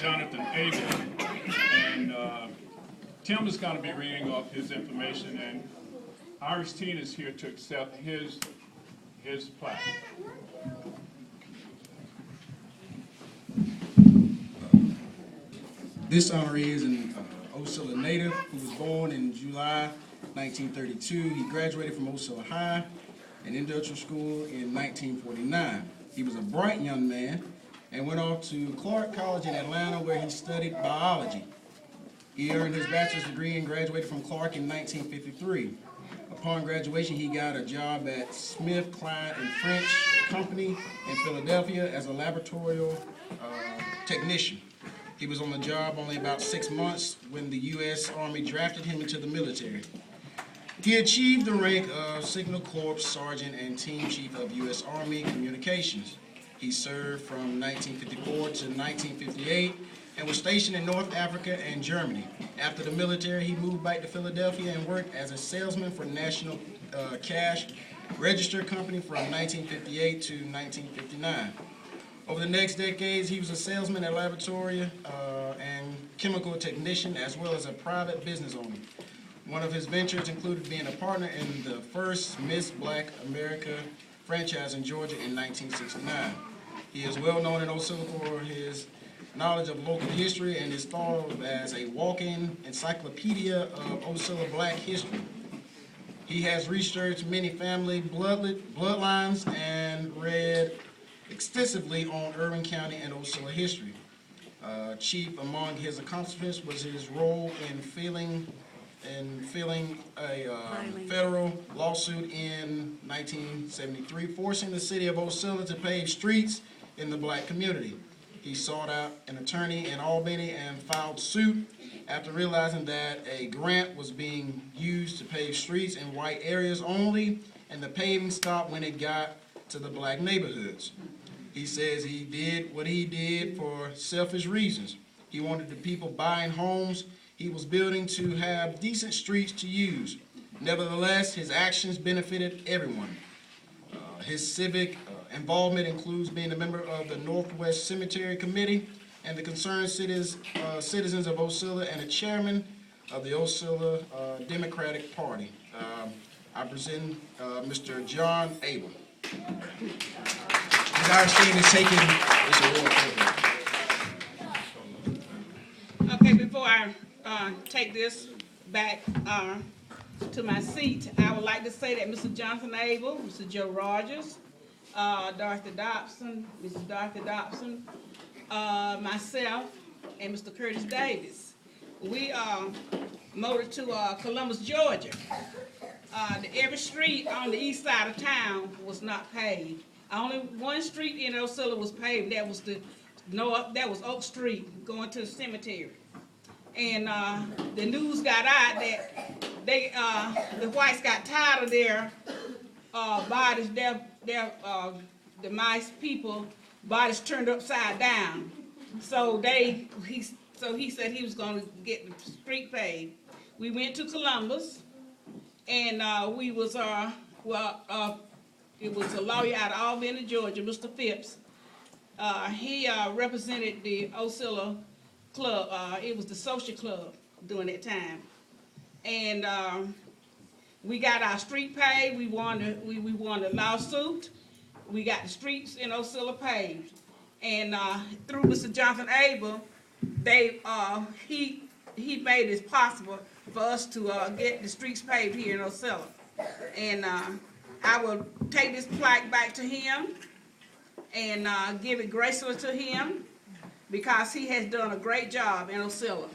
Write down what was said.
Jonathan Abel, and Tim is going to be reading off his information, and Irish Teen is here to accept his plaque. This honoree is an Ocilla native who was born in July 1932. He graduated from Ocilla High and Industrial School in 1949. He was a bright young man and went off to Clark College in Atlanta, where he studied biology. He earned his bachelor's degree and graduated from Clark in 1953. Upon graduation, he got a job at Smith, Klein & French Company in Philadelphia as a laboratorial technician. He was on the job only about 6 months when the U.S. Army drafted him into the military. He achieved the rank of Signal Corps Sergeant and Team Chief of U.S. Army Communications. He served from 1954 to 1958 and was stationed in North Africa and Germany. After the military, he moved back to Philadelphia and worked as a salesman for National Cash Register Company from 1958 to 1959. Over the next decades, he was a salesman at laboratory and chemical technician, as well as a private business owner. One of his ventures included being a partner in the first Miss Black America franchise in Georgia in 1969. He is well known in Ocilla for his knowledge of local history and is thought of as a walking encyclopedia of Ocilla Black history. He has researched many family bloodlines and read extensively on Irving County and Ocilla history. Chief among his accomplishments was his role in filing a federal lawsuit in 1973, forcing the city of Ocilla to pave streets in the black community. He sought out an attorney in Albany and filed suit after realizing that a grant was being used to pave streets in white areas only, and the paving stopped when it got to the black neighborhoods. He says he did what he did for selfish reasons. He wanted the people buying homes he was building to have decent streets to use. Nevertheless, his actions benefited everyone. His civic involvement includes being a member of the Northwest Cemetery Committee and the Concerned Citizens of Ocilla, and a chairman of the Ocilla Democratic Party. I present Mr. John Abel. His Irish team is taking this award. Okay, before I take this back to my seat, I would like to say that Mr. Jonathan Abel, Mr. Joe Rogers, Mrs. Dorothy Dobson, myself, and Mr. Curtis Davis, we motored to Columbus, Georgia. Every street on the east side of town was not paved. Only one street in Ocilla was paved. That was Oak Street, going to the cemetery. And the news got out that the whites got tired of their bodies, the mice people bodies turned upside down. So he said he was going to get the street paved. We went to Columbus, and it was a lawyer out of Albany, Georgia, Mr. Phipps. He represented the Ocilla Club. It was the social club during that time. And we got our street paved. We won the lawsuit. We got the streets in Ocilla paved. And through Mr. Jonathan Abel, he made it possible for us to get the streets paved here in Ocilla. And I will take this plaque back to him and give it gracefully to him, because he has done a great job in Ocilla.